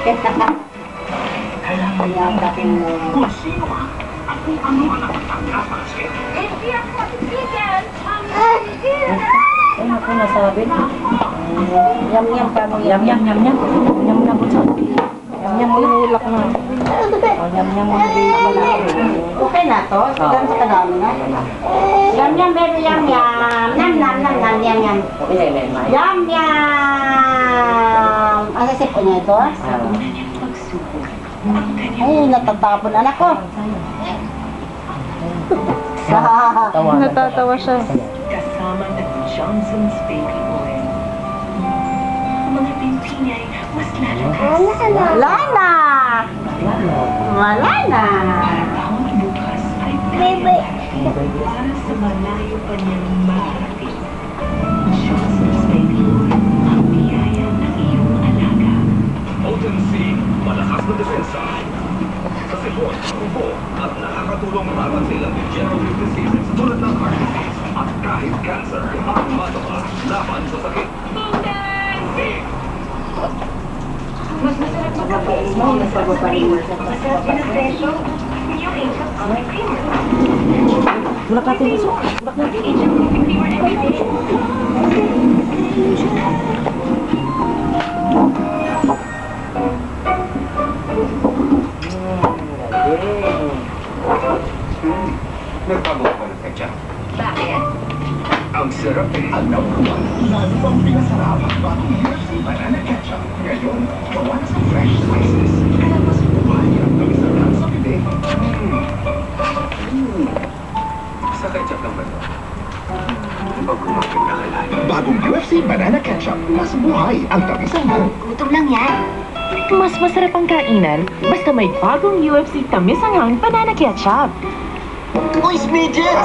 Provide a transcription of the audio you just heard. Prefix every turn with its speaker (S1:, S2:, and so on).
S1: Kailangan niya ang dating
S2: kung sino ka at kung ano ang nakatanggapan sa'yo.
S3: Hindi ako matitigil.
S1: Ay, naku, nasabi. Yam-yam pa mo. Yam-yam, yam-yam. Yam na po. Yam-yam mo yung ulak na. O, yam-yam mo yung baby. Okay na to? Ganun sa kadami na? Yam-yam, baby, yam-yam. Nam-nam, nam-nam, yam-yam. Yam-yam! Ang sasip ko niya ito? Ay, natatapon anak ko.
S4: Natatawa siya.
S5: Kasama ng Johnson's Baby Oil. Ang mga binti niya ay mas lalakas.
S1: Wala na! Wala na!
S5: Bawat bukas ay baby. Para sa malayo pa niyang marating. Johnson's Baby Oil, ang biyaya ng iyong alaga.
S2: Potency, malakas na depensa. Sa sipon, upo, at nakakatulong laban sa ilang degenerative diseases tulad ng heart disease at kahit cancer. Ang mataba, laban sa sakit. Potency!
S3: Mas masarap magkape. Masarap din ang presyo. New Angel Coffee Creamer.
S1: Wala ka ito iso.
S3: Angel Coffee Creamer everyday.
S2: Nagbago ka ng ketchup.
S3: Bakit?
S2: Ang sarap eh. Ang number one, lalo pang pinasarap ang bagong UFC Banana Ketchup. Ngayon, gawa na sa fresh spices. Kaya mas buhay ang kamisarap sa bibig. Sa ketchup lang ba ito? Pag kumakin na kailan. Bagong UFC Banana Ketchup. Mas buhay ang tamis-anghang.
S3: Gutom lang yan.
S4: Mas masarap ang kainan, basta may bagong UFC tamis-anghang banana ketchup.
S2: Uy, Smidges!